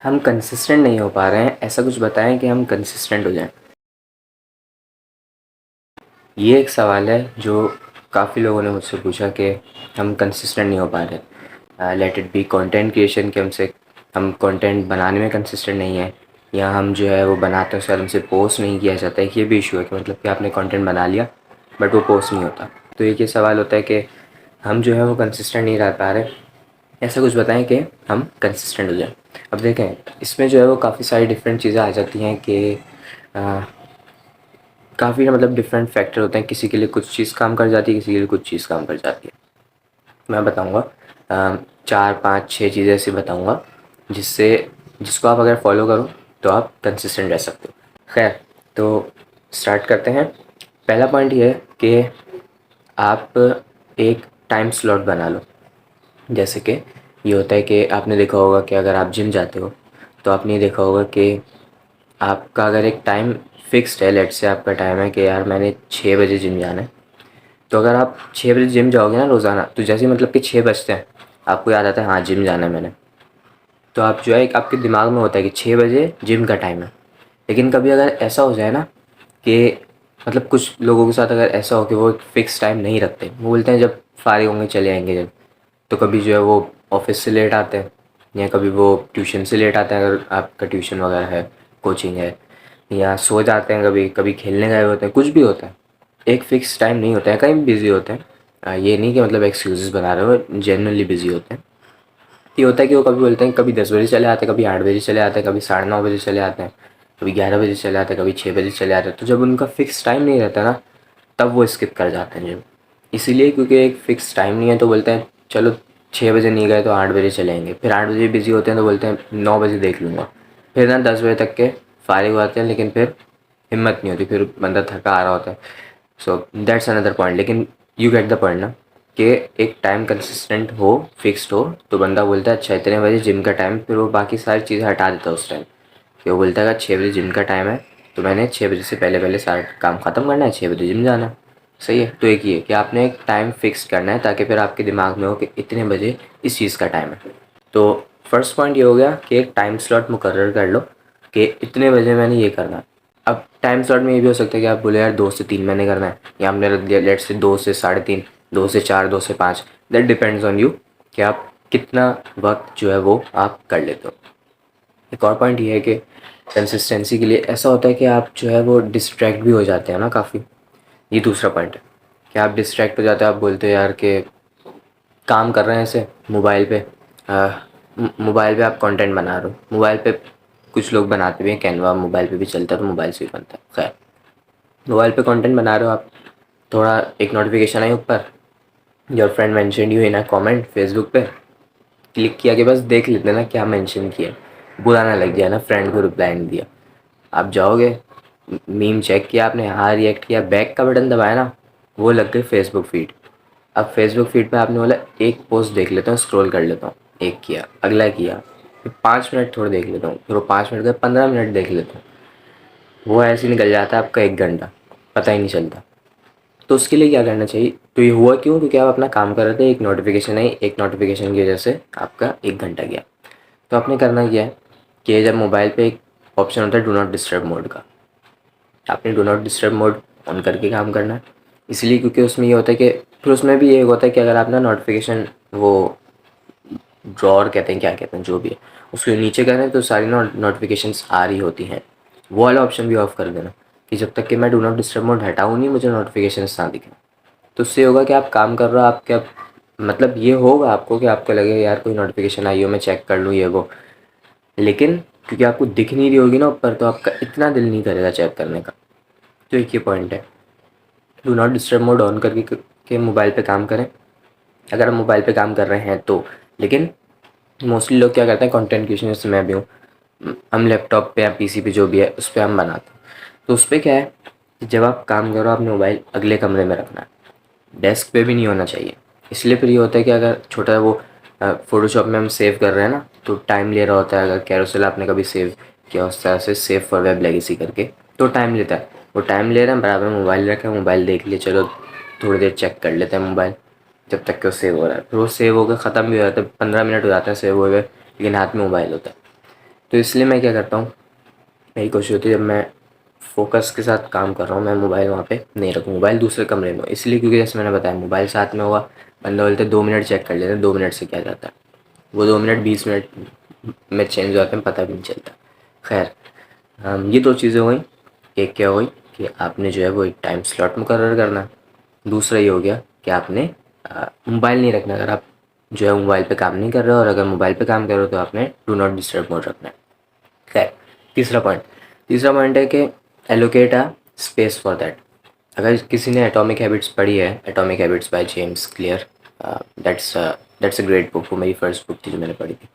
हम कंसिस्टेंट नहीं हो पा रहे हैं, ऐसा कुछ बताएं कि हम कंसिस्टेंट हो जाएं। ये एक सवाल है जो काफ़ी लोगों ने मुझसे पूछा कि हम कंसिस्टेंट नहीं हो पा रहे। Let it be content creation के हम कंटेंट बनाने में कंसिस्टेंट नहीं है, या हम जो है वो बनाते हैं उसके बाद हमसे पोस्ट नहीं किया जाता है। ये भी इशू है कि मतलब कि आपने कंटेंट बना लिया बट वो पोस्ट नहीं होता। तो एक ये सवाल होता है कि हम जो है वो कंसिस्टेंट नहीं रह पा रहे। ऐसा कुछ बताएं कि हम कंसिस्टेंट हो जाएं। अब देखें, इसमें जो है वो काफ़ी सारी डिफरेंट चीज़ें आ जाती हैं कि काफ़ी ना मतलब डिफरेंट फैक्टर होते हैं। किसी के लिए कुछ चीज़ काम कर जाती है, किसी के लिए कुछ चीज़ काम कर जाती है। मैं बताऊंगा 4 5 6 चीज़ें ऐसी बताऊंगा जिसको आप अगर फॉलो करो तो आप कंसिस्टेंट रह सकते हो। खैर, तो स्टार्ट करते हैं। पहला पॉइंट ये है कि आप एक टाइम स्लॉट बना लो। जैसे कि ये होता है कि आपने देखा होगा कि अगर आप जिम जाते हो तो आपने ये देखा होगा कि आपका अगर एक टाइम फिक्स्ड है, लेट से आपका टाइम है कि यार मैंने 6 बजे जिम जाना है। तो अगर आप 6 बजे जिम जाओगे ना रोज़ाना, तो जैसे ही मतलब कि 6 बजते हैं आपको याद आता है हाँ जिम जाना है मैंने। तो आप जो है एक आपके दिमाग में होता है कि 6 बजे जिम का टाइम है। लेकिन कभी अगर ऐसा हो जाए ना कि मतलब कुछ लोगों के साथ अगर ऐसा हो कि वो फिक्स टाइम नहीं रखते, वो बोलते हैं जब फारिग होंगे चले आएंगे जब। तो कभी जो है वो ऑफिस से लेट आते हैं, या कभी वो ट्यूशन से लेट आते हैं अगर आपका ट्यूशन वगैरह है, कोचिंग है, या सो जाते हैं, कभी कभी खेलने गए होते हैं, कुछ भी होता है। एक फ़िक्स टाइम नहीं होता है, कहीं बिज़ी होते हैं। ये नहीं कि मतलब एक्सक्यूज़ेस बना रहे हो, जेन्युइनली बिज़ी होते हैं। ये होता है कि वो कभी बोलते हैं कभी 10 बजे चले आते हैं, कभी 8 बजे चले आते हैं, कभी 9:30 बजे चले आते हैं, कभी 11 बजे चले आते हैं, कभी 6 बजे चले आते हैं। तो जब उनका फ़िक्स टाइम नहीं रहता ना, तब वो स्किप कर जाते हैं जिम। इसीलिए क्योंकि एक फ़िक्स टाइम नहीं है तो बोलते हैं चलो 6 बजे नहीं गए तो 8 बजे चलेंगे। फिर 8 बजे बिज़ी होते हैं तो बोलते हैं 9 बजे देख लूँगा। फिर ना 10 बजे तक के फारिग हो जाते हैं, लेकिन फिर हिम्मत नहीं होती, फिर बंदा थका आ रहा होता है। So that's another point. लेकिन यू गेट द पॉइंट ना, कि एक टाइम कंसिस्टेंट हो, फिक्स्ड हो, तो बंदा बोलता है अच्छा इतने बजे जिम का टाइम, फिर वो बाकी सारी चीज़ें हटा देता है उस टाइम। कि वो बोलता है अगर 6 बजे जिम का टाइम है तो मैंने 6 बजे से पहले पहले सारा काम ख़त्म करना है, 6 बजे जिम जाना है। सही है। तो एक ये कि आपने एक टाइम फिक्स करना है ताकि फिर आपके दिमाग में हो कि इतने बजे इस चीज़ का टाइम है। तो फर्स्ट पॉइंट ये हो गया कि एक टाइम स्लॉट मुकर्रर कर लो कि इतने बजे मैंने ये करना है। अब टाइम स्लॉट में ये भी हो सकता है कि आप बोले यार 2 से 3 मैंने करना है, या आपने रख दिया लेट से 2 से 3.5, 2 से 4, 2 से 5। दैट डिपेंड्स ऑन यू कि आप कितना वक्त जो है वो आप कर लेते हो। एक और पॉइंट ये है कि कंसिस्टेंसी के लिए ऐसा होता है कि आप जो है वो डिस्ट्रैक्ट भी हो जाते हैं ना काफ़ी। ये दूसरा पॉइंट है कि आप डिस्ट्रैक्ट हो जाते हैं। आप बोलते हो यार कि काम कर रहे हैं ऐसे मोबाइल पे, मोबाइल पे आप कंटेंट बना रहे हो। मोबाइल पे कुछ लोग बनाते भी हैं, कैनवा मोबाइल पे भी चलता है तो मोबाइल से भी बनता है। खैर, मोबाइल पे कंटेंट बना रहे हो आप, थोड़ा एक नोटिफिकेशन आई ऊपर, your friend mentioned you in a comment Facebook पे। क्लिक किया कि बस देख लेते ना क्या मेंशन किया, बुरा ना लग जाए ना फ्रेंड को रिप्लाई नहीं दिया। आप जाओगे, मीम चेक किया आपने, हाँ रिएक्ट किया, बैक का बटन दबाया ना, वो लग गई फेसबुक फीड। अब फेसबुक फीड पे आपने बोला एक पोस्ट देख लेता हूँ, स्क्रॉल कर लेता हूँ, एक किया, अगला किया, फिर 5 मिनट थोड़ा देख लेता हूँ, फिर वो 5 मिनट का 15 मिनट देख लेता हूँ। वो ऐसे ही निकल जाता है आपका 1 घंटा, पता ही नहीं चलता। तो उसके लिए क्या करना चाहिए? तो ये हुआ क्यों? क्योंकि आप अपना काम कर रहे थे, एक नोटिफिकेशन आई, एक नोटिफिकेशन की वजह से आपका 1 घंटा गया। तो आपने करना क्या है कि जब मोबाइल पे एक ऑप्शन होता है डू नॉट डिस्टर्ब मोड का, आपने do not disturb mode on करके काम करना है। इसलिए क्योंकि उसमें ये होता है कि फिर उसमें भी ये होता है कि अगर आप ना नोटिफिकेशन वो ड्रॉर कहते हैं क्या कहते हैं जो भी है, उसके नीचे करें तो सारी नोटिफिकेशंस आ रही होती हैं। वो वाला ऑप्शन भी ऑफ कर देना कि जब तक कि मैं डू नॉट डिस्टर्ब मोड हटाऊँ नहीं, मुझे नोटिफिकेशंस ना दिखें। तो उससे होगा कि आप काम कर रहे हो, आपके मतलब ये होगा आपको कि आपको लगे यार कोई नोटिफिकेशन आई हो, मैं चेक कर लूँ ये वो। लेकिन क्योंकि आपको दिख नहीं रही होगी ना ऊपर, तो आपका इतना दिल नहीं करेगा चेक करने का। तो एक ये पॉइंट है, do not disturb mode on करके के मोबाइल पे काम करें अगर हम मोबाइल पे काम कर रहे हैं तो। लेकिन मोस्टली लोग क्या करते हैं, कंटेंट क्रिएशन जैसे मैं भी हूँ, हम लैपटॉप पे या पीसी पे जो भी है उस पर हम बनाते हैं। तो उस पर क्या है कि जब आप काम करो आपने मोबाइल अगले कमरे में रखना है, डेस्क पे भी नहीं होना चाहिए। इसलिए फिर ये होता है कि अगर छोटा वो फ़ोटोशॉप में हम सेव कर रहे हैं ना, तो टाइम ले रहा होता है। अगर कैरोसेल आपने कभी सेव किया उस तरह से, सेव फॉर वेब लेगेसी करके, तो टाइम लेता है। वो टाइम ले रहे हैं, बराबर मोबाइल रखे, मोबाइल देख लिए, चलो थोड़ी देर चेक कर लेते हैं मोबाइल, जब तक कि वो सेव हो रहा है। फिर वो सेव होकर ख़त्म भी हो जाता है, 15 मिनट हो जाते हैं सेव हुए हुए, लेकिन हाथ में मोबाइल होता है। तो इसलिए मैं क्या करता हूँ, मेरी कोशिश होती है जब मैं फ़ोकस के साथ काम कर रहा हूँ, मैं मोबाइल वहाँ पे नहीं रखूँ, मोबाइल दूसरे कमरे में हो। इसलिए क्योंकि जैसे मैंने बताया मोबाइल साथ में होगा, बंदा बोलते 2 मिनट चेक कर लेते हैं, 2 मिनट से क्या जाता है, वो 2 मिनट 20 मिनट में चेंज हो जाते हैं, पता भी नहीं चलता। खैर, ये 2 चीज़ें हो गई। एक क्या हो गई कि आपने जो है वो एक टाइम स्लॉट मुकर्रर करना है। दूसरा ये हो गया कि आपने मोबाइल नहीं रखना, अगर आप जो है मोबाइल पे काम नहीं कर रहे हो, और अगर मोबाइल पे काम कर रहे हो तो आपने डू नॉट डिस्टर्ब मोड रखना है। खैर, तीसरा पॉइंट है कि allocate a space for that. अगर किसी ने एटॉमिक हैबिट्स पढ़ी है, atomic habits by James clear, that's a great book, वो मेरी फर्स्ट बुक थी जो मैंने पढ़ी थी।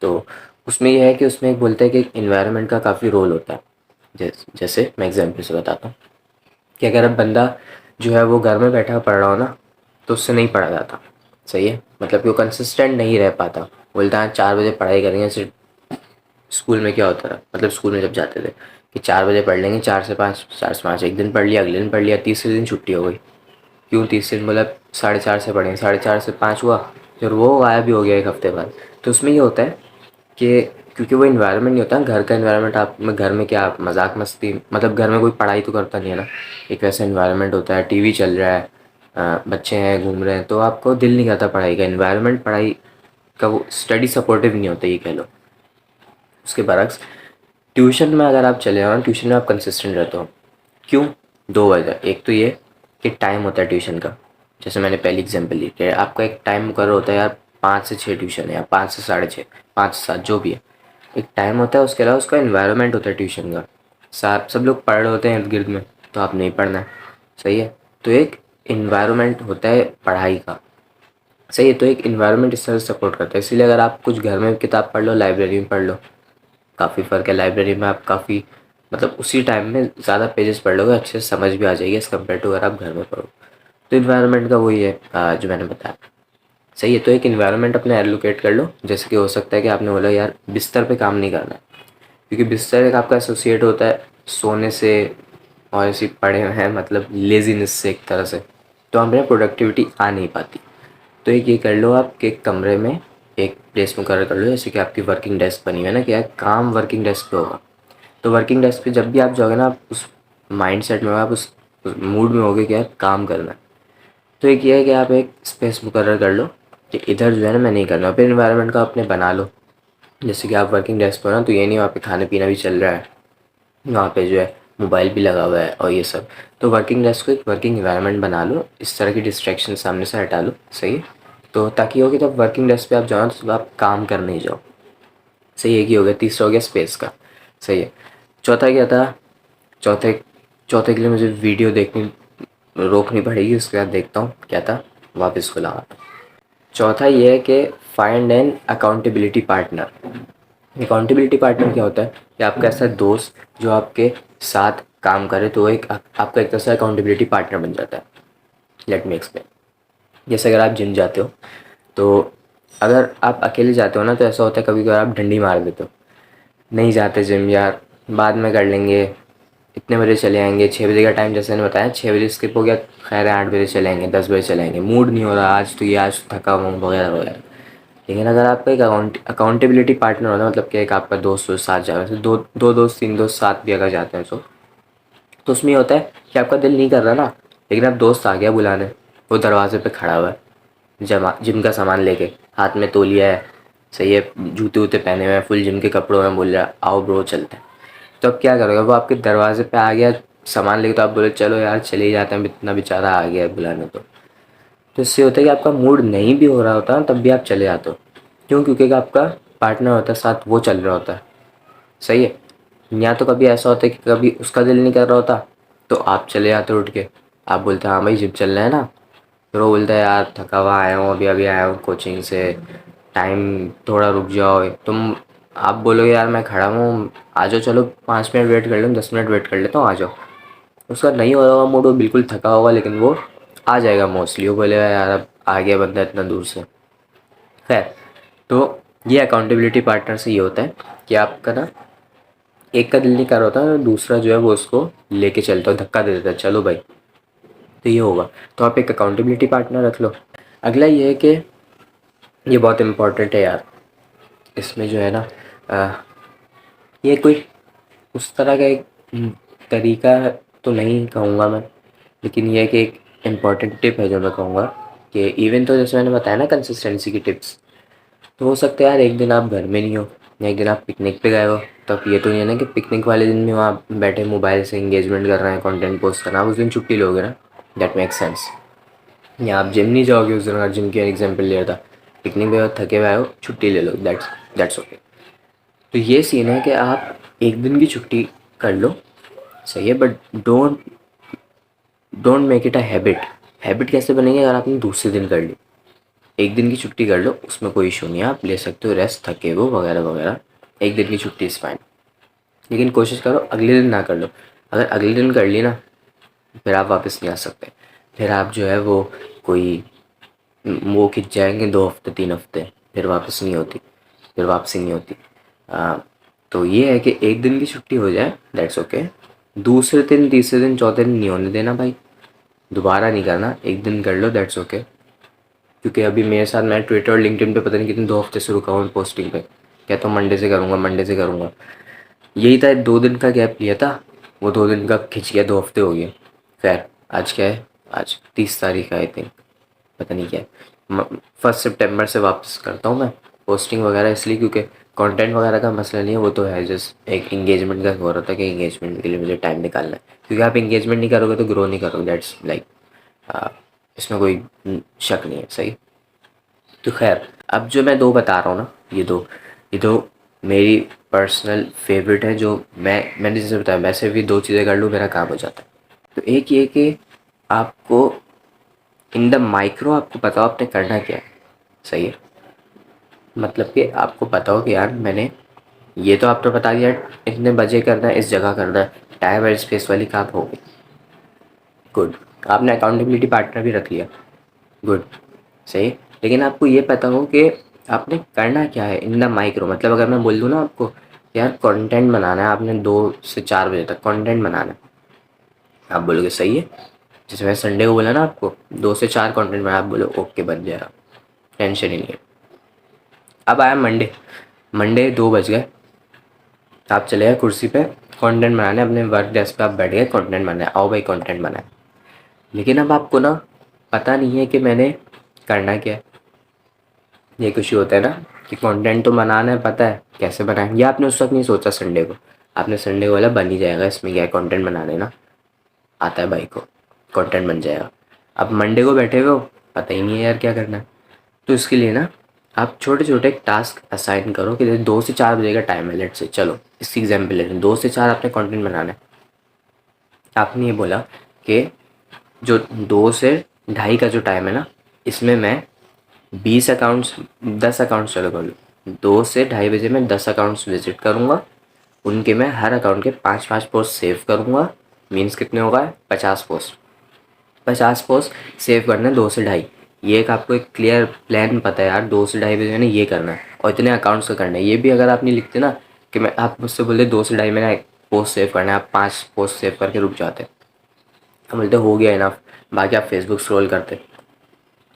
तो उसमें यह है कि उसमें एक बोलता है कि इन्वायरमेंट का काफ़ी रोल होता है। जैसे मैं एग्जाम्पल से बताता हूँ कि अगर अब बंदा जो है वो घर में बैठा पढ़ रहा हो ना, तो उससे नहीं पढ़ा जाता। सही है, मतलब कि वो कंसिस्टेंट नहीं रह पाता। बोलता है 4 बजे पढ़ाई करेंगे, सिर्फ स्कूल में क्या होता था, मतलब स्कूल में जब जाते थे कि 4 बजे पढ़ लेंगे, 4 से 5, 4 से 5 एक दिन पढ़ लिया, अगले दिन पढ़ लिया, तीसरे दिन छुट्टी हो गई। क्यों तीसरे दिन, मतलब 4:30 से पढ़ेंगे, 4:30 से 5 हुआ, फिर वो गायब भी हो गया एक हफ्ते बाद। तो उसमें ये होता है कि क्योंकि वो इन्वायरमेंट नहीं होता घर का इन्वायरमेंट, आप में घर में क्या आप मजाक मस्ती, मतलब घर में कोई पढ़ाई तो करता नहीं है ना, एक वैसा इन्वायरमेंट होता है, टीवी चल रहा है, बच्चे हैं घूम रहे हैं, तो आपको दिल नहीं करता पढ़ाई का, इन्वायरमेंट पढ़ाई का वो स्टडी सपोर्टिव नहीं होता, ये कह लो। उसके बरक्स ट्यूशन में अगर आप चले जाओ ना, ट्यूशन में आप कंसिस्टेंट रहते हो। क्यों? 2 वजह। एक तो ये कि टाइम होता है ट्यूशन का, जैसे मैंने पहली एग्जांपल ली कि आपका एक टाइम मुकर्रर होता है यार, 5 से 6 ट्यूशन है, या 5 से 6:30, 5 से 7 जो भी है, एक टाइम होता है। उसके अलावा उसका इन्वायरमेंट होता है ट्यूशन का, सब लोग पढ़ रहे होते हैं इर्द गिर्द में, तो आप नहीं पढ़ना है। सही है, तो एक इन्वायरमेंट होता है पढ़ाई का। सही है, तो एक इन्वायरमेंट इस तरह से सपोर्ट करता है। इसीलिए अगर आप कुछ घर में किताब पढ़ लो, लाइब्रेरी में पढ़ लो, काफ़ी फ़र्क है। लाइब्रेरी में आप काफ़ी, मतलब उसी टाइम में ज़्यादा पेजेस पढ़ लोगे, अच्छे से समझ भी आ जाएगी एज़ कम्पेयर टू अगर आप घर में पढ़ो। तो इन्वायरमेंट का वही है जो मैंने बताया। सही है, तो एक इन्वायरमेंट अपने एलोकेट कर लो। जैसे कि हो सकता है कि आपने बोला यार बिस्तर पे काम नहीं करना है, क्योंकि बिस्तर एक आपका एसोसिएट होता है सोने से, और ऐसे पड़े हुए हैं मतलब लेजीनेस से एक तरह से, तो हमें प्रोडक्टिविटी आ नहीं पाती। तो एक ये कर लो आप कि एक कमरे में एक प्लेस मुकर्रर कर लो, जैसे कि आपकी वर्किंग डेस्क बनी हुई है ना, कि यार काम वर्किंग डेस्क पे होगा। तो वर्किंग डेस्क पे जब भी आप जाओगे ना, आप उस माइंड सेट में हो, आप उस मूड में होगे कि यार काम करना है। तो एक ये है कि आप एक स्पेस मुकर्रर कर लो कि इधर जो है ना मैं नहीं करना। फिर इन्वायरमेंट का अपने बना लो, जैसे कि आप वर्किंग डेस्क पर हो ना, तो ये नहीं वहाँ पे खाने पीना भी चल रहा है, वहाँ पे जो है मोबाइल भी लगा हुआ है और ये सब। तो वर्किंग डेस्क को एक वर्किंग इन्वायरमेंट बना लो, इस तरह की डिस्ट्रैक्शन सामने से हटा लो। सही है, तो ताकि हो कि जब वर्किंग डेस्क पे आप जाओ तो आप काम करने ही जाओ। सही है, कि हो गया। तीसरा हो गया स्पेस का। सही है। चौथा क्या था? चौथे चौथे के लिए मुझे वीडियो देखनी रोकनी पड़ेगी, उसके बाद देखता हूँ क्या था, वापस को लगाता हूँ। चौथा ये है कि find an accountability partner. Accountability partner क्या होता है कि आपका ऐसा दोस्त जो आपके साथ काम करे, तो वो एक आपका एक तरह से अकाउंटेबिलिटी पार्टनर बन जाता है। Let me explain. जैसे अगर आप जिम जाते हो, तो अगर आप अकेले जाते हो ना, तो ऐसा होता है कभी कभार आप डंडी मार देते हो, नहीं जाते जिम यार, बाद में कर लेंगे, इतने बजे चले आएंगे, 6 बजे का टाइम जैसे मैंने बताया, 6 बजे स्किप हो गया, खैर है 8 बजे चले आएंगे, 10 बजे चले आएंगे, मूड नहीं हो रहा आज, तो ये आज थका हुआ हूँ वगैरह वगैरह। लेकिन अगर आपका एक अकाउंटेबिलिटी पार्टनर होता है, मतलब कि एक आपका दोस्त साथ जा रहा है, दो दो दोस्त तीन दोस्त साथ भी अगर जाते हैं, तो उसमें ये होता है कि आपका दिल नहीं कर रहा ना, लेकिन अब दोस्त आ गया बुलाने, वो दरवाजे पे खड़ा हुआ है, जमा जिम का सामान लेके, हाथ में तौलिया है, सही है, जूते वूते पहने हुए हैं, फुल जिम के कपड़ों में, बोल रहा है आओ ब्रो चलते हैं। तो अब क्या करोगे, वो आपके दरवाजे पे आ गया सामान लेके, तो आप बोले चलो यार चले ही जाते हैं, इतना बेचारा आ गया है बुलाने। तो इससे होता है कि आपका मूड नहीं भी हो रहा होता ना, तब भी आप चले जाते हो। क्यों? क्योंकि आपका पार्टनर होता है साथ, वो चल रहा होता है। सही है। या तो कभी ऐसा होता है कि कभी उसका दिल नहीं कर रहा होता, तो आप चले जाते हो उठ के, आप बोलते हैं हाँ भाई जिम चल रहे हैं ना, फिर वो बोलता है यार थका हुआ आया हूँ, अभी अभी आया हूँ कोचिंग से, टाइम थोड़ा रुक जाओ तुम। आप बोलोगे यार मैं खड़ा हूँ, आ जाओ, चलो 5 मिनट वेट कर लो, 10 मिनट वेट कर लेता हूँ, आ जाओ। उसका नहीं हो रहा मूड, वो बिल्कुल थका होगा, लेकिन वो आ जाएगा मोस्टली, वो बोलेगा यार अब आ गया बंदा इतना दूर से। खैर, तो ये अकाउंटेबिलिटी पार्टनर से ये होता है कि आपका ना एक का दिल नहीं कर रहा होता, दूसरा जो है वो उसको लेके चलता है, धक्का दे देता है, चलो भाई। तो ये होगा, तो आप एक अकाउंटेबिलिटी पार्टनर रख लो। अगला ये है कि ये बहुत इंपॉर्टेंट है यार, इसमें जो है ना ये कोई उस तरह का एक तरीका तो नहीं कहूँगा मैं, लेकिन ये है कि एक इम्पॉर्टेंट टिप है जो मैं कहूँगा कि इवन तो जैसे मैंने बताया ना कंसिस्टेंसी की टिप्स, तो हो सकता है यार एक दिन आप घर में नहीं हो या एक दिन आप पिकनिक पे गए हो, तो अब ये तो नहीं है ना कि पिकनिक वाले दिन भी वहाँ बैठे मोबाइल से इंगेजमेंट कर रहे हैं, कंटेंट पोस्ट करना, आप उस दिन छुट्टी लोगे ना। That makes sense. या आप जिम नहीं जाओगे उस दिन, अगर जिम की एग्जाम्पल लिया था, पिकनिक पे थके हुए हो, छुट्टी ले लो, दैट्स ओके। तो ये सीन है कि आप एक दिन की छुट्टी कर लो, सही है, but don't don't make it a habit. Habit कैसे बनेगी अगर आपने दूसरे दिन कर ली। एक दिन की छुट्टी कर लो, उसमें कोई इशू नहीं है, आप ले सकते हो रेस्ट, थके हो वगैरह वगैरह, एक दिन की छुट्टी इज़ फाइन। लेकिन कोशिश करो अगले दिन ना कर लो। अगर अगले दिन कर ली ना, फिर आप वापस नहीं आ सकते। फिर आप जो है कोई वो खिंच जाएंगे 2 हफ्ते 3 हफ्ते, फिर वापस नहीं होती, फिर वापसी नहीं होती। तो ये है कि एक दिन की छुट्टी हो जाए दैट्स ओके, दूसरे दिन तीसरे दिन चौथे दिन नहीं होने देना भाई, दोबारा नहीं करना, एक दिन कर लो दैट्स ओके। क्योंकि अभी मेरे साथ, मैं ट्विटर और लिंक्डइन पे पता नहीं कितने 2 हफ्ते से रुका हूँ पोस्टिंग पे, कहता हूँ मंडे से करूँगा मंडे से करूँगा। यही था, 2 दिन का गैप लिया था, वो 2 दिन का खिंच गया, 2 हफ्ते हो गए। खैर, आज क्या है, आज 30 तारीख है आई थिंक, पता नहीं क्या है। 1 सितंबर से वापस करता हूँ मैं पोस्टिंग वगैरह, इसलिए क्योंकि कंटेंट वगैरह का मसला नहीं है, वो तो है जस्ट एक इंगेजमेंट का हो रहा था कि इंगेजमेंट के लिए मुझे टाइम निकालना है, क्योंकि आप इंगेजमेंट नहीं करोगे तो ग्रो नहीं करोगे, दैट्स लाइक इसमें कोई शक नहीं है, सही। तो खैर, अब जो मैं 2 बता रहा हूँ ना, ये दो मेरी पर्सनल फेवरेट है, जो मैंने जैसे बताया, वैसे भी 2 चीज़ें कर लूँ मेरा काम हो जाता है। तो एक ये कि आपको इन द माइक्रो आपको पता हो आपने करना क्या है, सही है। मतलब कि आपको पता हो कि यार मैंने ये तो आपने बता दिया, इतने बजे करना है, इस जगह करना है, टाइम और स्पेस वाली काम हो गई, गुड। आपने अकाउंटेबिलिटी पार्टनर भी रख लिया, गुड, सही। लेकिन आपको ये पता हो कि आपने करना क्या है इन द माइक्रो। मतलब अगर मैं बोल दूँ ना आपको, यार कंटेंट बनाना है, आपने 2 से 4 बजे तक कंटेंट बनाना है, आप बोलोगे सही है। जैसे मैं संडे को बोला ना आपको 2 से 4 कंटेंट बनाना, आप बोलो ओके बन जाएगा, टेंशन ही नहीं है। अब आया मंडे, मंडे 2 बज गए, आप चले गए कुर्सी पे कंटेंट बनाने, अपने वर्क डेस्क पे आप बैठ गए कंटेंट बनाने, आओ भाई कंटेंट बनाए। लेकिन अब आपको ना पता नहीं है कि मैंने करना क्या है। ये कुछ होता है ना कि कंटेंट तो बनाना है, पता है कैसे बनाएं, ये आपने उस वक्त नहीं सोचा संडे को, आपने संडे को बोला बन ही जाएगा, इसमें क्या है, कंटेंट बना देना आता है भाई को, कंटेंट बन जाएगा। अब मंडे को बैठे हुए हो, पता ही नहीं है यार क्या करना है। तो इसके लिए ना आप छोटे छोटे टास्क असाइन करो कि जैसे 2 से 4 बजे का टाइम है, लेट से चलो इसकी एग्जाम्पल लेते हैं, 2 से 4 आपने कंटेंट बनाना है। आपने ये बोला कि जो 2 से ढाई का जो टाइम है ना, इसमें मैं 20 अकाउंट्स, 10 अकाउंट्स चलो कर लो, 2 से ढाई बजे मैं 10 अकाउंट्स विजिट करूँगा, उनके मैं हर अकाउंट के 5-5 पोस्ट सेव करूँगा। मीन्स कितने होगा, 50 पोस्ट, 50 पोस्ट सेव करना है 2 से ढाई। ये एक आपको एक क्लियर प्लान पता है यार, 2 से ढाई बजे मैंने ये करना है और इतने अकाउंट्स का करना है। ये भी अगर आप नहीं लिखते ना कि मैं, आप मुझसे बोलते 2 से ढाई मैंने पोस्ट सेव करना है, आप 5 पोस्ट सेव करके रुक जाते, हम बोलते हो गया इनफ, बाकी आप फेसबुक स्क्रॉल करते,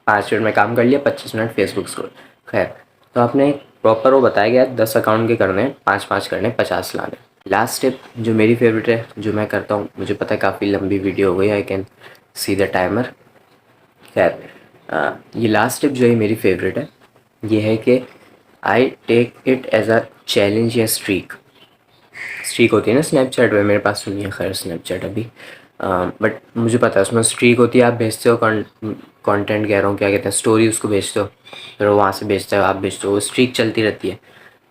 5 मिनट में काम कर लिया, 25 मिनट फेसबुक स्क्रॉल। खैर, तो आपने प्रॉपर वो बताया गया 10 अकाउंट के करने हैं, 5-5 करने, 50 लाने। लास्ट स्टेप जो मेरी फेवरेट है, जो मैं करता हूँ, मुझे पता है काफ़ी लंबी वीडियो हो गई, I can see the timer. खैर, ये लास्ट स्टेप जो है मेरी फेवरेट है, ये है कि I take it as a challenge या स्ट्रीक। स्ट्रीक होती है ना स्नैपचैट में, मेरे पास तो नहीं है खैर स्नैपचैट अभी, बट मुझे पता है उसमें स्ट्रीक होती है, आप भेजते हो कंटेंट, कह रहा हूँ क्या कहते हैं, स्टोरी उसको भेजते हो, फिर वो वहाँ से भेजता है, आप भेजते हो, वो स्ट्रीक चलती रहती है।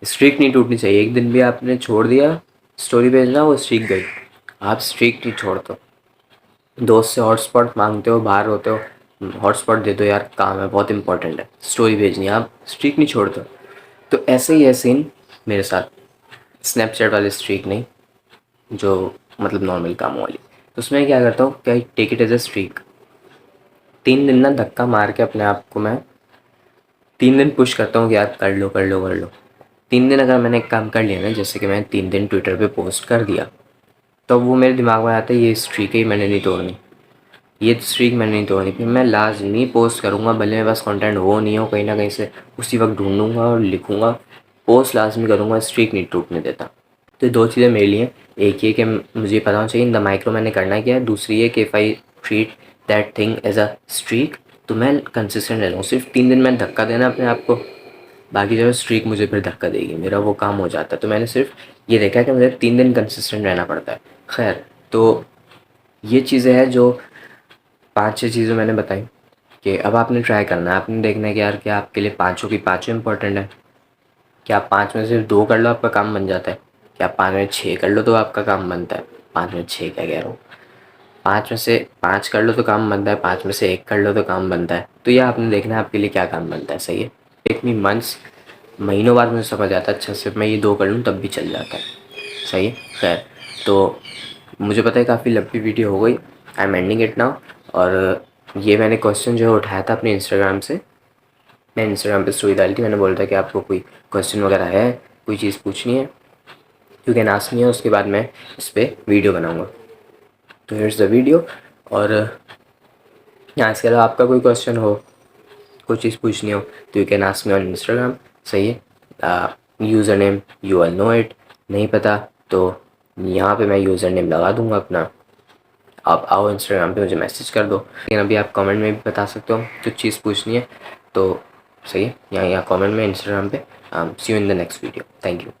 स्ट्रीक नहीं टूटनी चाहिए, एक दिन भी आपने छोड़ दिया स्टोरी भेजना, वो स्ट्रीक गई। आप स्ट्रीक नहीं छोड़ते हो, दोस्त से हॉटस्पॉट मांगते हो, बाहर होते हो, हॉटस्पॉट दे दो यार, काम है बहुत इंपॉर्टेंट है, स्टोरी भेजनी है, आप स्ट्रीक नहीं छोड़ते हो। तो ऐसे ही है सीन मेरे साथ, स्नैपचैट वाली स्ट्रीक नहीं, जो मतलब नॉर्मल कामों वाली। तो उसमें क्या करता हूँ, क्या take it as a streak, 3 दिन ना धक्का मार के अपने आप को मैं 3 दिन पुश करता हूँ कि यार कर लो कर लो कर लो। 3 दिन अगर मैंने एक काम कर लिया ना, जैसे कि मैंने 3 दिन ट्विटर पे पोस्ट कर दिया, तो वो मेरे दिमाग में आता है ये स्ट्रीक ही मैंने नहीं तोड़नी, ये स्ट्रीक मैंने नहीं तोड़नी, फिर मैं लाजमी पोस्ट करूँगा, भले मेरे पास कंटेंट हो नहीं हो, कहीं ना कहीं से उसी वक्त ढूंढूंगा और लिखूँगा, पोस्ट लाजमी करूँगा, स्ट्रीक नहीं टूटने देता। तो ये 2 चीज़ें मेरे लिए, एक ये कि मुझे पता होना चाहिए इन द माइक्रो मैंने करना क्या है, दूसरी ये कि if I treat that thing as a streak तो मैं कंसिस्टेंट रह लूँ। सिर्फ 3 दिन मैं धक्का देना अपने आप को, बाकी जो है स्ट्रीक मुझे फिर धक्का देगी, मेरा वो काम हो जाता है। तो मैंने सिर्फ ये देखा है कि मुझे 3 दिन कंसिस्टेंट रहना पड़ता है। खैर, तो ये चीज़ें हैं जो 5-6 चीज़ें मैंने बताई कि अब आपने ट्राई करना है, आपने देखना है कि यार क्या आपके लिए पाँचों की पाँचों इंपॉर्टेंट है। क्या आप 5 में से सिर्फ 2 कर लो आपका काम बन जाता है, क्या आप 5 में 6 कर लो तो आपका काम बनता है। 5 में 6 क्या कह रहा हूँ, 5 में से 5 कर लो तो काम बनता है, 5 में से 1 कर लो तो काम बनता है। तो ये आपने देखना है आपके लिए क्या काम बनता है। सही है, टेक मी मंथ्स, महीनों बाद मुझे समझ आता है अच्छा सिर्फ मैं ये 2 कर लूँ तब भी चल जाता है। सही है। खैर, तो मुझे पता है काफ़ी लंबी वीडियो हो गई, I am ending it now. और ये मैंने क्वेश्चन जो है उठाया था अपने इंस्टाग्राम से, मैं इंस्टाग्राम पे स्टोरी डाली थी, मैंने बोला था कि आपको कोई क्वेश्चन वगैरह है, कोई चीज़ पूछनी है, यू कैन आस्क मी, है उसके बाद मैं इस पर वीडियो बनाऊँगा। तो हियर्स द वीडियो। और यहाँ इसके अलावा आपका कोई क्वेश्चन हो, कोई चीज़ पूछनी हो तो you can ask me on Instagram. सही है। User name you are know it, नहीं पता तो यहाँ पे मैं यूज़र नेम लगा दूँगा अपना, आप आओ इंस्टाग्राम पे मुझे मैसेज कर दो। लेकिन अभी आप कमेंट में भी बता सकते हो कुछ चीज़ पूछनी है तो। सही है, यहाँ कमेंट में इंस्टाग्राम पे। See you in the next video, thank you.